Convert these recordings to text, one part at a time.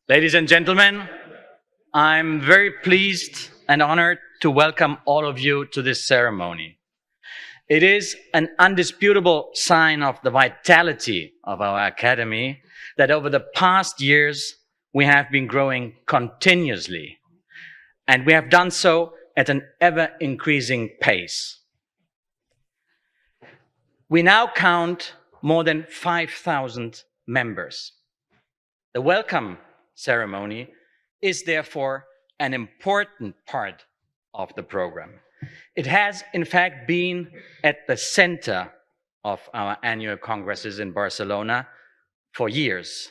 Ladies and gentlemen, I'm very pleased and honored to welcome all of you to this ceremony. It is an undisputable sign of the vitality of our Academy that over the past years we have been growing continuously, and we have done so at an ever increasing pace. We now count more than 5,000 members. The welcome ceremony is therefore an important part of the program. It has, in fact, been at the center of our annual congresses in Barcelona for years.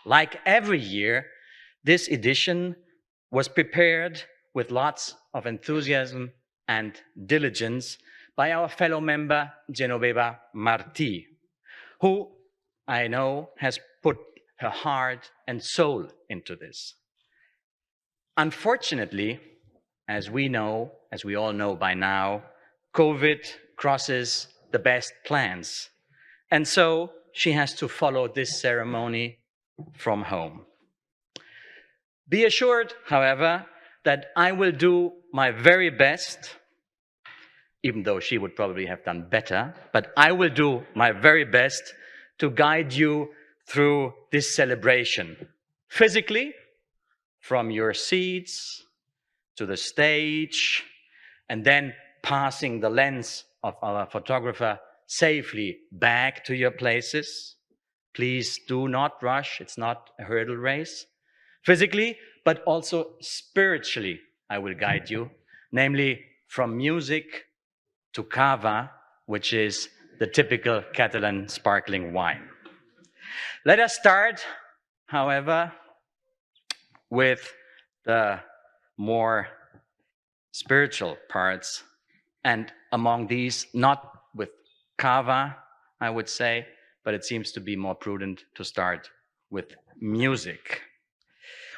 Like every year, this edition was prepared with lots of enthusiasm and diligence by our fellow member, Genoveva Martí, who I know has put her heart and soul into this. Unfortunately, as we all know by now, COVID crosses the best plans. And so she has to follow this ceremony from home. Be assured, however, that I will do my very best, even though she would probably have done better, but I will do my very best to guide you through this celebration, physically, from your seats to the stage, and then passing the lens of our photographer safely back to your places. Please do not rush, it's not a hurdle race. Physically, but also spiritually, I will guide you, namely from music to cava, which is the typical Catalan sparkling wine. Let us start, however, with the more spiritual parts, and among these, not with cava, I would say, but it seems to be more prudent to start with music.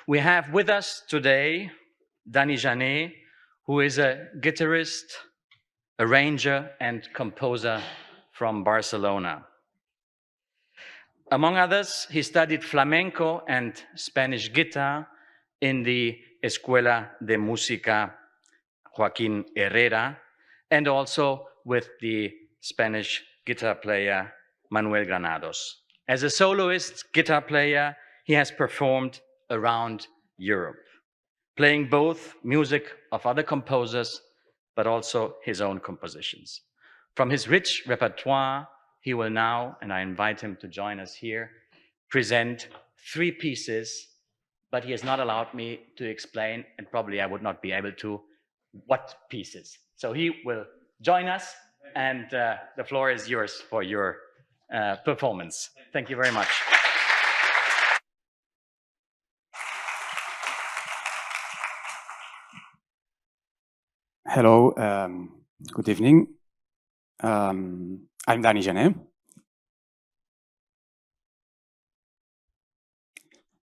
We have with us today Dani Jané, who is a guitarist, arranger, and composer from Barcelona. Among others, he studied flamenco and Spanish guitar in the Escuela de Música Joaquín Herrera, and also with the Spanish guitar player Manuel Granados. As a soloist guitar player, he has performed around Europe, playing both music of other composers, but also his own compositions. From his rich repertoire, he will now, and I invite him to join us here, present 3 pieces, but he has not allowed me to explain, and probably I would not be able to, what pieces. So he will join us, and the floor is yours for your performance. Thank you very much. Hello, good evening. I'm Dani Jané.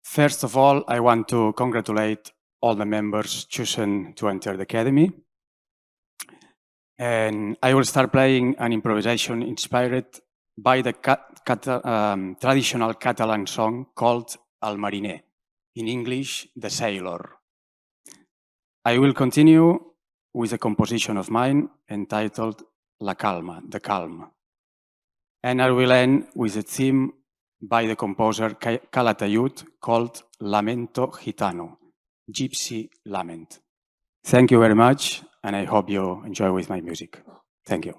First of all, I want to congratulate all the members chosen to enter the Academy. And I will start playing an improvisation inspired by the traditional Catalan song called El Mariner, in English, The Sailor. I will continue with a composition of mine entitled La Calma, The Calm. And I will end with a theme by the composer Calatayud called Lamento Gitano, Gypsy Lament. Thank you very much, and I hope you enjoy with my music. Thank you.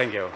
Thank you.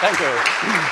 Thank you.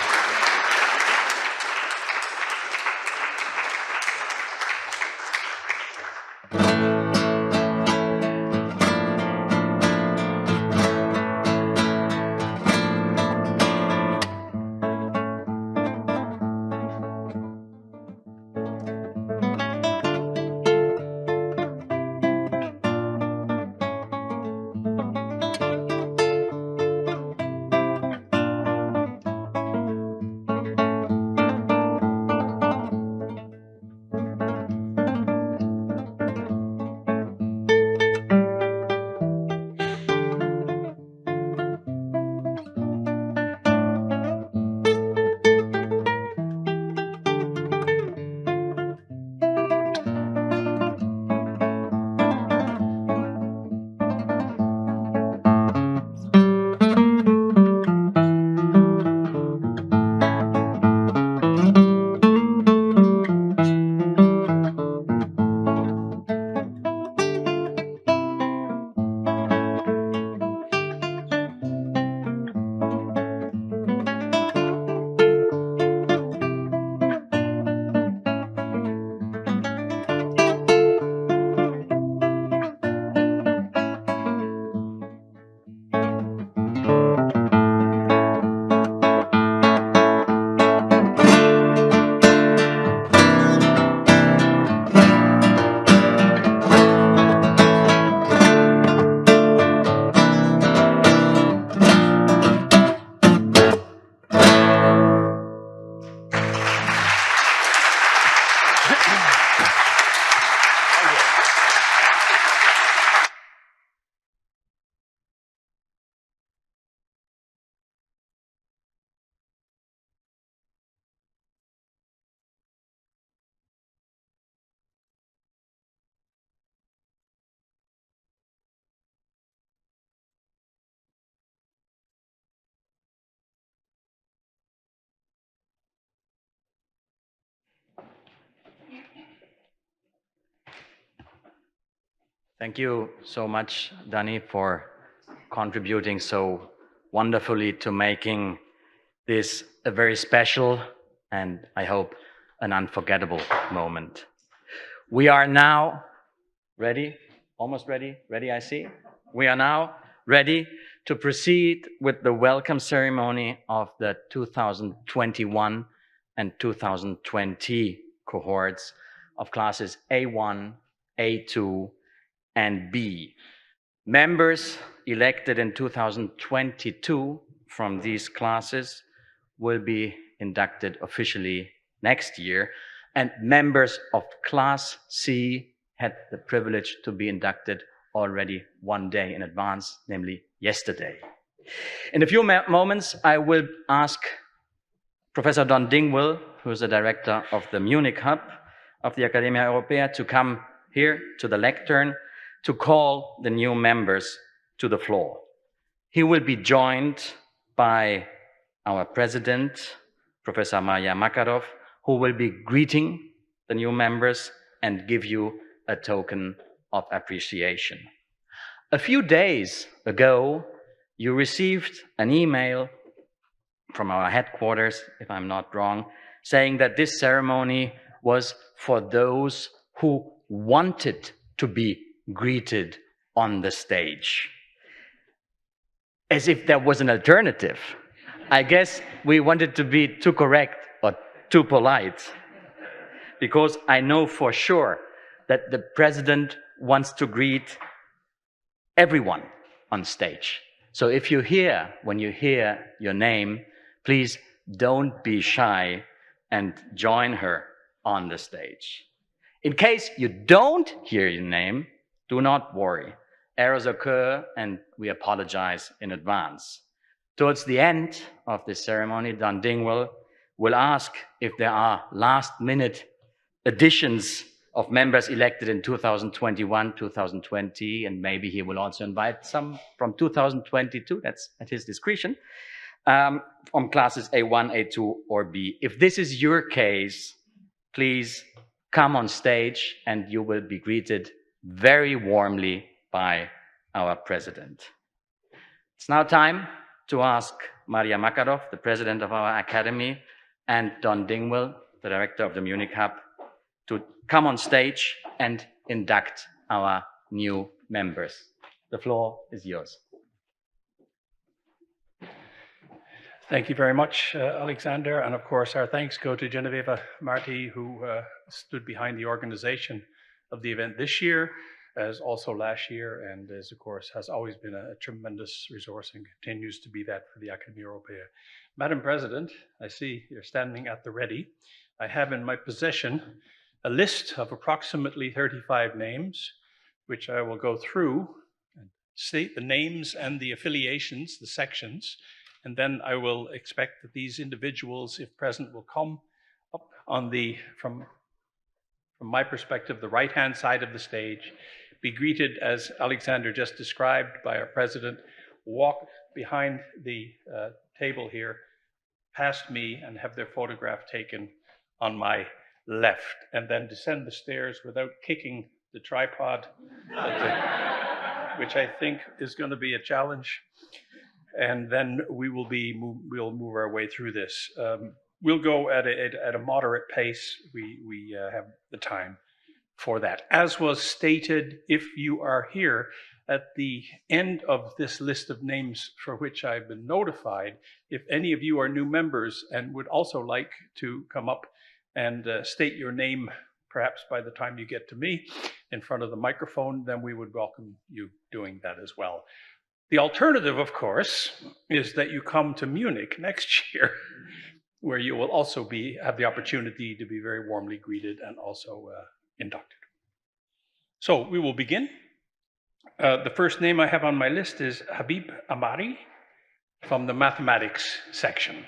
Thank you so much, Danny, for contributing so wonderfully to making this a very special and, I hope, an unforgettable moment. We are now ready, almost ready, ready, I see. We are now ready to proceed with the welcome ceremony of the 2021 and 2020 cohorts of classes A1, A2, and B. Members elected in 2022 from these classes will be inducted officially next year, and members of Class C had the privilege to be inducted already one day in advance, namely yesterday. In a few moments, I will ask Professor Don Dingwall, who is the director of the Munich Hub of the Academia Europaea, to come here to the lectern to call the new members to the floor. He will be joined by our president, Professor Maria Makarov, who will be greeting the new members and give you a token of appreciation. A few days ago, you received an email from our headquarters, if I'm not wrong, saying that this ceremony was for those who wanted to be greeted on the stage. As if there was an alternative. I guess we wanted to be too correct or too polite, because I know for sure that the president wants to greet everyone on stage. So if you hear, when you hear your name, please don't be shy and join her on the stage. In case you don't hear your name, do not worry. Errors occur and we apologize in advance. Towards the end of this ceremony, Don Dingwall will ask if there are last-minute additions of members elected in 2021, 2020, and maybe he will also invite some from 2022, that's at his discretion, from classes A1, A2, or B. If this is your case, please come on stage and you will be greeted very warmly by our president. It's now time to ask Maria Makarov, the president of our academy, and Don Dingwall, the director of the Munich Hub, to come on stage and induct our new members. The floor is yours. Thank you very much, Alexander. And of course, our thanks go to Genevieva Marti, who stood behind the organization of the event this year, as also last year, and is, of course, has always been a tremendous resource and continues to be that for the Academia Europaea. Madam President, I see you're standing at the ready. I have in my possession a list of approximately 35 names, which I will go through and state the names and the affiliations, the sections, and then I will expect that these individuals, if present, will come up on the, from my perspective, the right-hand side of the stage, be greeted as Alexander just described by our president, walk behind the table here, past me, and have their photograph taken on my left, and then descend the stairs without kicking the tripod, which I think is going to be a challenge. And then we'll move our way through this. We'll go at a moderate pace. We have the time for that. As was stated, if you are here at the end of this list of names for which I've been notified, if any of you are new members and would also like to come up and state your name, perhaps by the time you get to me in front of the microphone, then we would welcome you doing that as well. The alternative, of course, is that you come to Munich next year, where you will also have the opportunity to be very warmly greeted and also inducted. So we will begin. The first name I have on my list is Habib Amari from the mathematics section.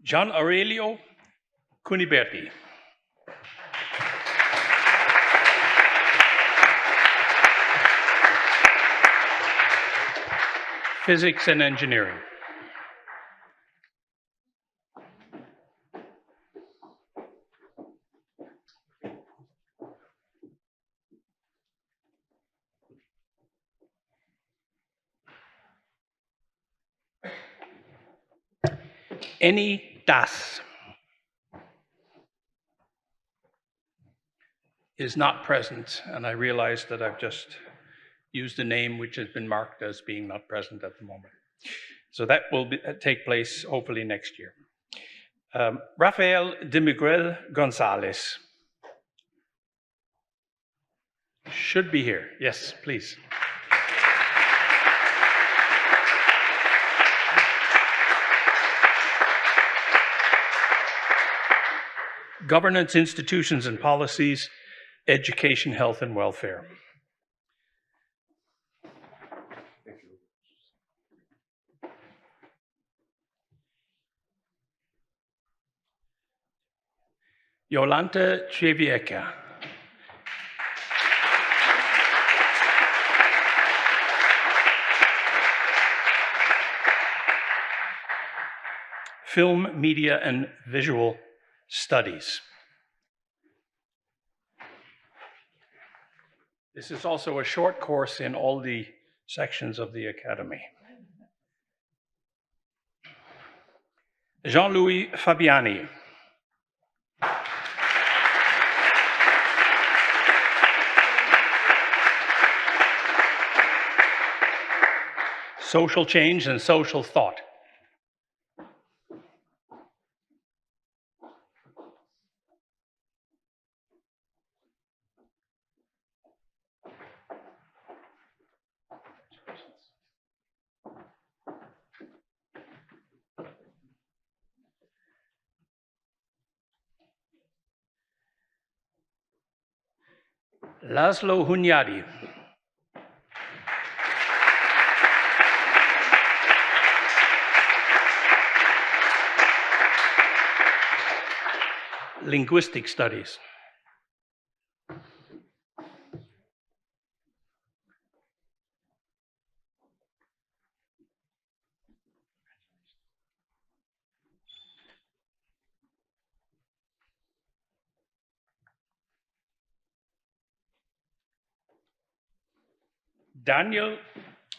Gian Aurelio Cuniberti. Physics and Engineering. Eni Das is not present, and I realize that I've just used a name which has been marked as being not present at the moment. So that will take place hopefully next year. Rafael de Miguel Gonzalez should be here. Yes, please. Governance, Institutions and Policies, Education, Health and Welfare. Yolanta Trevieca. Film, Media and Visual Studies. This is also a short course in all the sections of the Academy. Jean-Louis Fabiani. Social Change and Social Thought. Laszlo Hunyadi. Linguistic Studies.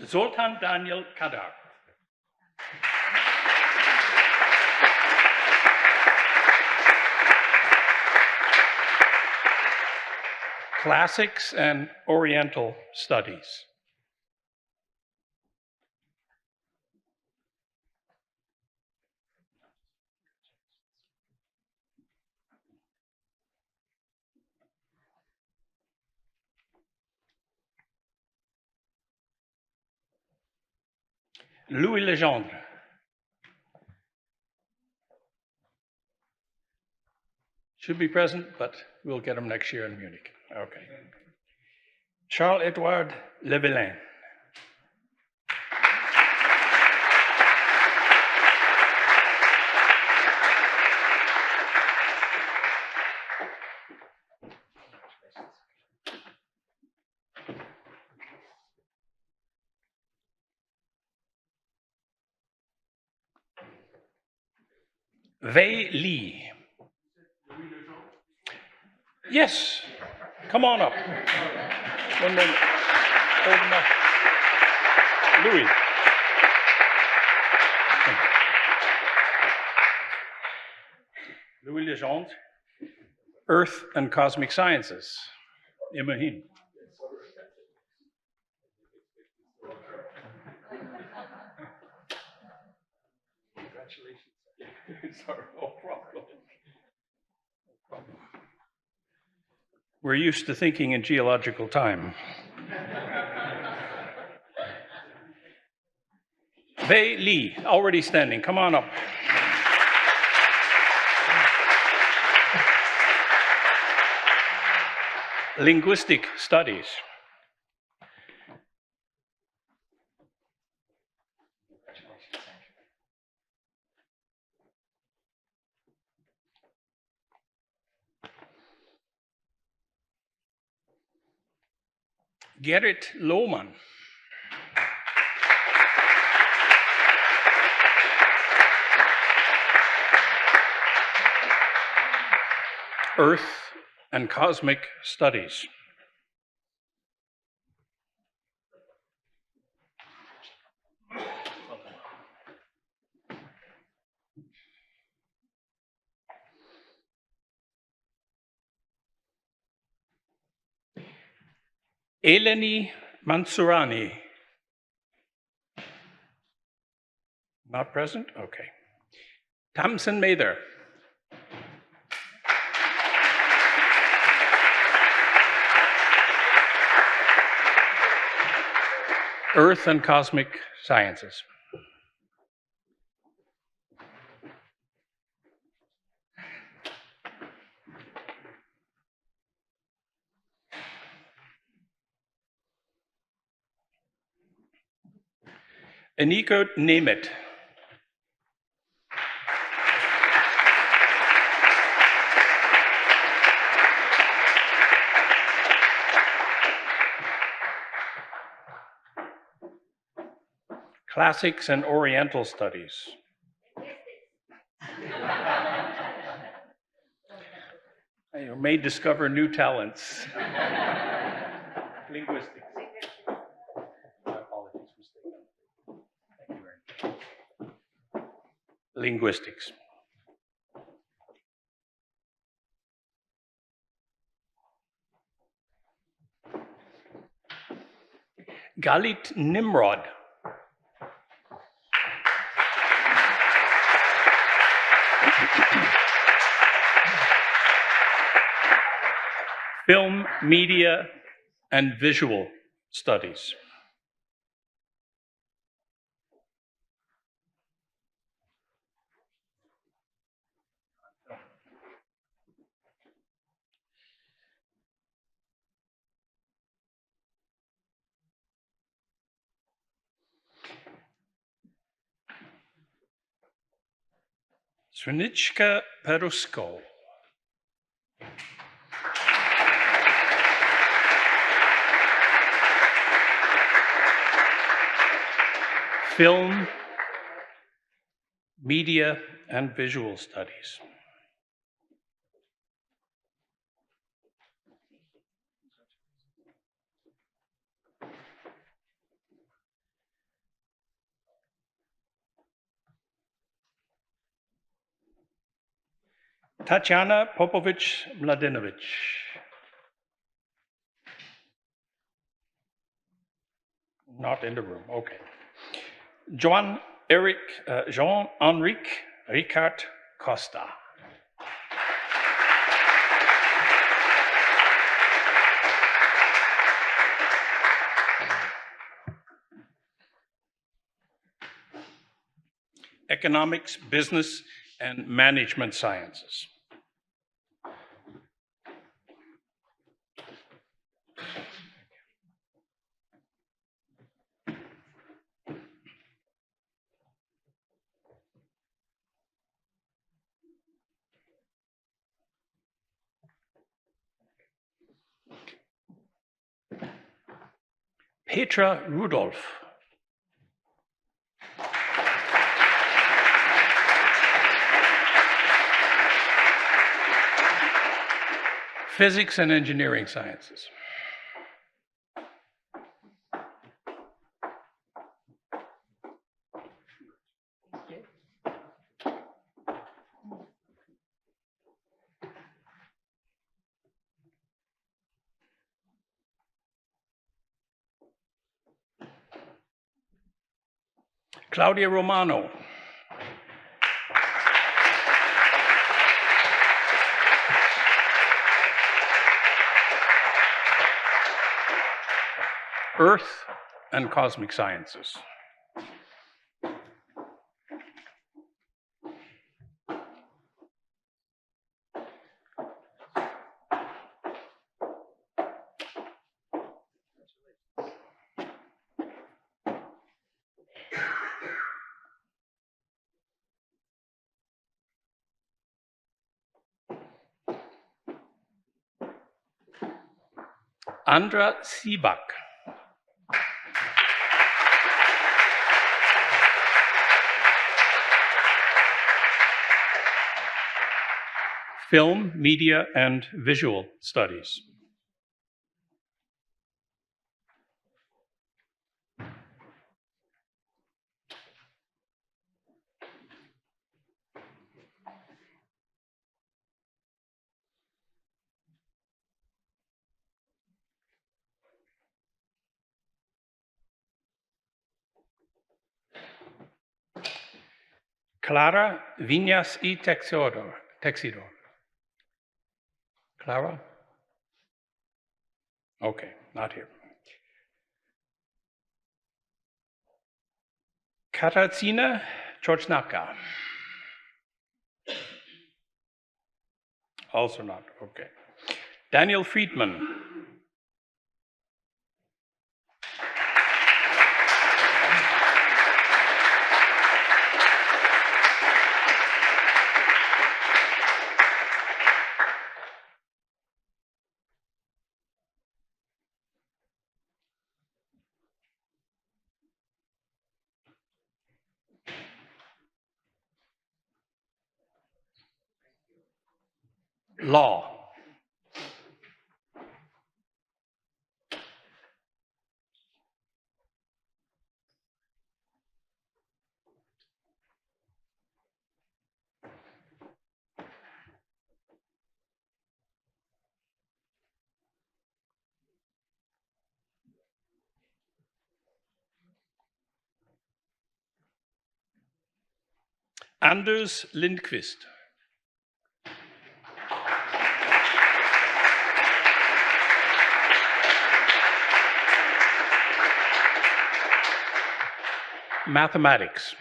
Zoltan Daniel Kadar. Classics and Oriental Studies. Louis Legendre. Should be present, but we'll get him next year in Munich. Okay. Charles-Edouard Levelin. Wei Li. Yes, come on up. 1 minute. Hold him up. Louis. Louis Legendre, Earth and Cosmic Sciences. Imagine. Congratulations. Sorry, no problem. We're used to thinking in geological time. Wei Li, already standing. Come on up. Linguistic Studies. Gerrit Lohmann. Earth and Cosmic Studies. Eleni Mansurani. Not present? Okay. Tamsin Mather. Earth and Cosmic Sciences. Eniko Nemeth. Classics and Oriental Studies. You may discover new talents. Linguistics. My apologies, mistake. Thank you very much. Linguistics. Galit Nimrod. Film, Media, and Visual Studies. Srinichka Perusko. Film, Media, and Visual Studies. Tatiana Popovich Mladenovic. Not in the room, okay. Jean-Henri Ricard Costa. Economics, Business, and Management Sciences. Petra Rudolph. Physics and Engineering Sciences. Claudia Romano. Earth and Cosmic Sciences. Andra Sibak. Film, Media, and Visual Studies. Clara Viñas y Texidor. Clara? Okay, not here. Katarzyna Czochnaka. Also not, okay. Daniel Friedman. Law. Anders Lindqvist. Mathematics.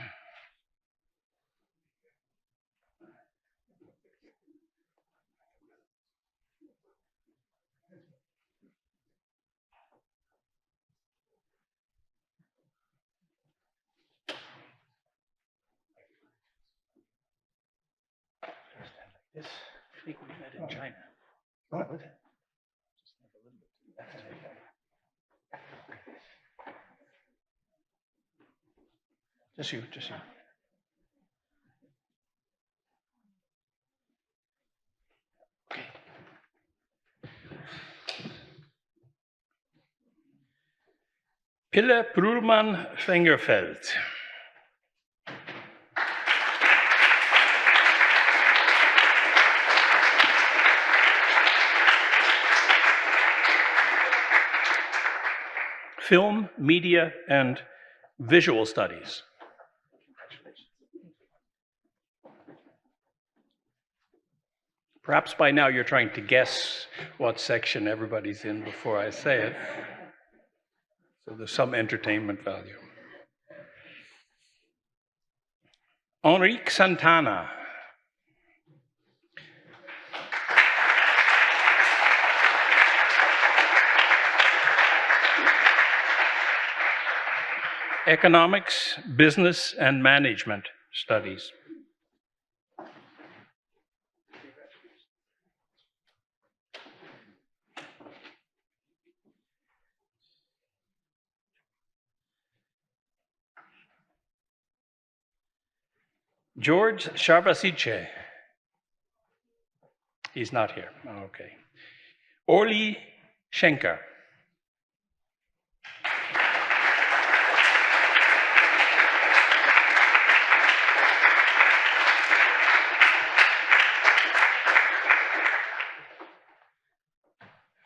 This, I think we met in China. What? Just you. Okay. Pille Brurman Fengerfeld. Film, Media, and Visual Studies. Perhaps by now you're trying to guess what section everybody's in before I say it. So there's some entertainment value. Enrique Santana. Economics, Business, and Management Studies. George Sharvasice. He's not here. Okay. Orly Schenker.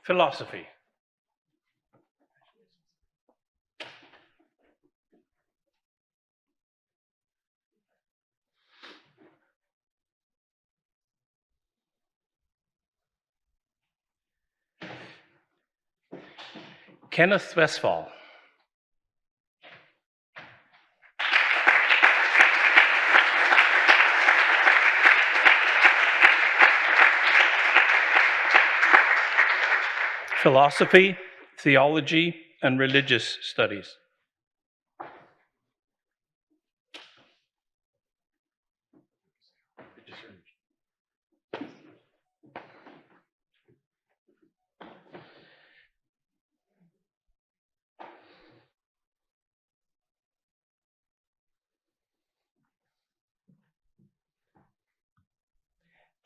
Philosophy. Kenneth Westphal. Philosophy, Theology, and Religious Studies.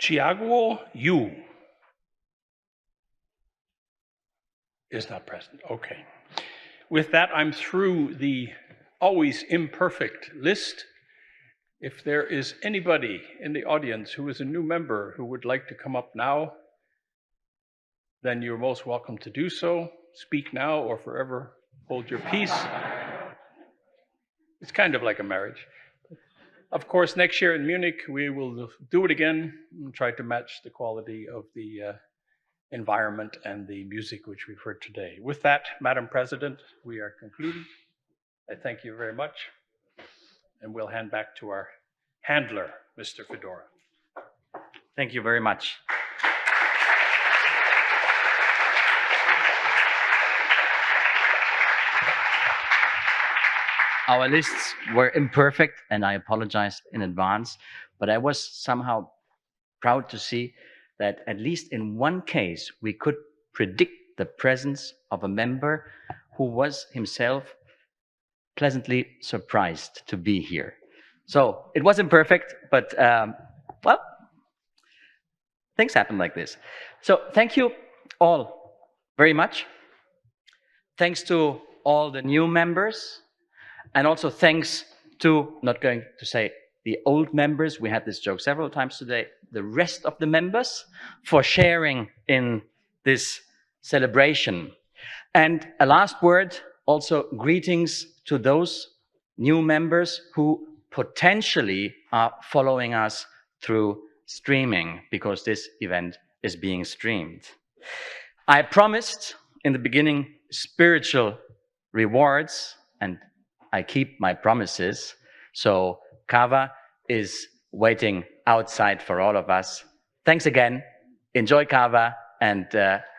Chiaguo Yu is not present. Okay. With that, I'm through the always imperfect list. If there is anybody in the audience who is a new member who would like to come up now, then you're most welcome to do so. Speak now or forever hold your peace. It's kind of like a marriage. Of course, next year in Munich, we will do it again and try to match the quality of the environment and the music which we've heard today. With that, Madam President, we are concluded. I thank you very much. And we'll hand back to our handler, Mr. Fedora. Thank you very much. Our lists were imperfect, and I apologize in advance, but I was somehow proud to see that at least in one case, we could predict the presence of a member who was himself pleasantly surprised to be here. So it was imperfect, but well, things happen like this. So thank you all very much. Thanks to all the new members. And also thanks to, not going to say the old members, we had this joke several times today, the rest of the members for sharing in this celebration. And a last word, also greetings to those new members who potentially are following us through streaming, because this event is being streamed. I promised in the beginning spiritual rewards, and I keep my promises. So Kava is waiting outside for all of us. Thanks again. Enjoy Kava, and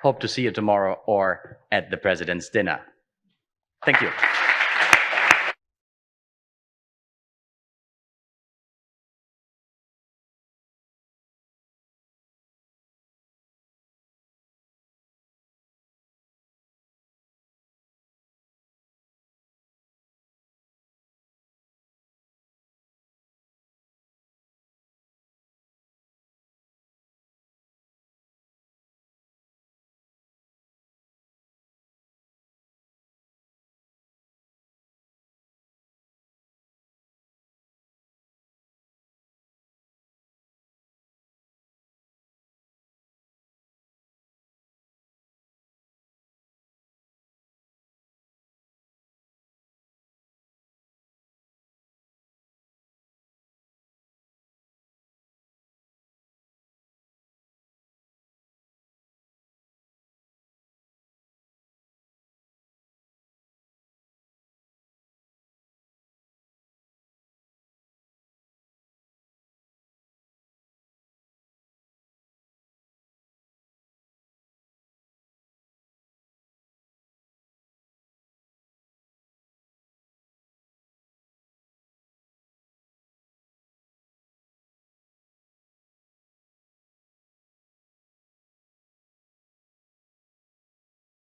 hope to see you tomorrow or at the President's dinner. Thank you.